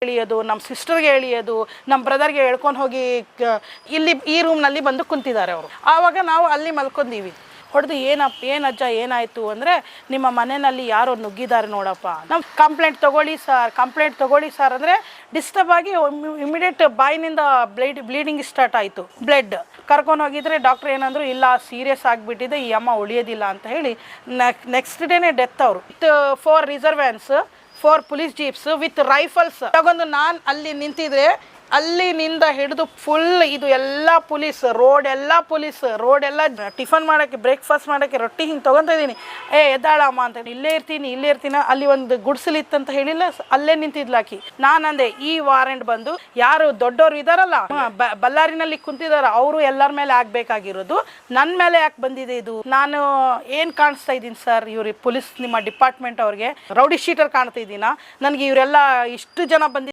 ಹೇಳಿಯೋದು, ನಮ್ಮ ಸಿಸ್ಟರ್ಗೆ ಹೇಳಿಯೋದು, ನಮ್ಮ ಬ್ರದರ್ಗೆ ಹೇಳ್ಕೊಂಡು ಹೋಗಿ ಇಲ್ಲಿ ಈ ರೂಮ್ನಲ್ಲಿ ಬಂದು ಕುಂತಿದ್ದಾರೆ ಅವರು. ಆವಾಗ ನಾವು ಅಲ್ಲಿ ಮಲ್ಕೊಂಡೀವಿ. ಹೊಡೆದು ಏನು ಅಜ್ಜ ಏನಾಯಿತು ಅಂದರೆ, ನಿಮ್ಮ ಮನೆಯಲ್ಲಿ ಯಾರೋ ನುಗ್ಗಿದ್ದಾರೆ ನೋಡಪ್ಪ, ನಾವು ಕಂಪ್ಲೇಂಟ್ ತೊಗೊಳ್ಳಿ ಸರ್ ಅಂದರೆ ಡಿಸ್ಟರ್ಬ್ ಆಗಿ ಇಮಿಡಿಯೇಟ್ ಬಾಯಿನಿಂದ ಬ್ಲೀಡಿಂಗ್ ಸ್ಟಾರ್ಟ್ ಆಯಿತು. ಬ್ಲಡ್ ಕರ್ಕೊಂಡು ಹೋಗಿದ್ರೆ ಡಾಕ್ಟ್ರ್ ಏನಂದ್ರು, ಇಲ್ಲ ಸೀರಿಯಸ್ ಆಗಿಬಿಟ್ಟಿದೆ, ಈ ಅಮ್ಮ ಉಳಿಯೋದಿಲ್ಲ ಅಂತ ಹೇಳಿ ನೆಕ್ಸ್ಟ್ ಡೇನೇ ಡೆತ್ ಅವರು. With 4 ರಿಸರ್ವ್ಯಾನ್ಸ್, 4 police jeeps with rifles ತಗೊಂಡು ನಾನು ಅಲ್ಲಿ ನಿಂತಿದ್ರೆ ಅಲ್ಲಿನಿಂದ ಹಿಡಿದು ಫುಲ್ ಇದು ಎಲ್ಲ ಪೊಲೀಸ್, ರೋಡ್ ಎಲ್ಲ ಟಿಫನ್ ಮಾಡೋಕ್ಕೆ, ಬ್ರೇಕ್ಫಾಸ್ಟ್ ಮಾಡೋಕ್ಕೆ ರೊಟ್ಟಿ ಹಿಂಗೆ ತೊಗೊತಾ ಇದ್ದೀನಿ. ಎದ್ದಾಳಮ್ಮ ಅಂತ, ಇಲ್ಲೇ ಇರ್ತೀನಿ. ಅಲ್ಲಿ ಒಂದು ಗುಡ್ಸಲಿತ್ತಂತ ಹೇಳಿಲ್ಲ, ಅಲ್ಲೇ ನಿಂತಿದ್ಲಾಕಿ. ನಾನಂದೆ ಈ ವಾರೆಂಟ್ ಬಂದು ಯಾರು ದೊಡ್ಡವರು ಇದಾರಲ್ಲ ಬಳ್ಳಾರಿನಲ್ಲಿ ಕುಂತಿದಾರ ಅವರು ಎಲ್ಲರ ಮೇಲೆ ಆಗ್ಬೇಕಾಗಿರೋದು, ನನ್ನ ಮೇಲೆ ಯಾಕೆ ಬಂದಿದೆ ಇದು? ನಾನು ಏನು ಕಾಣಿಸ್ತಾ ಇದ್ದೀನಿ ಸರ್ ಇವ್ರಿಗೆ, ಪೊಲೀಸ್ ನಿಮ್ಮ ಡಿಪಾರ್ಟ್ಮೆಂಟ್ ಅವ್ರಿಗೆ ರೌಡಿ ಶೀಟರ್ ಕಾಣ್ತಾ ಇದ್ದೀನ? ನನಗೆ ಇವರೆಲ್ಲ ಇಷ್ಟು ಜನ ಬಂದಿದ್ದಾರೆ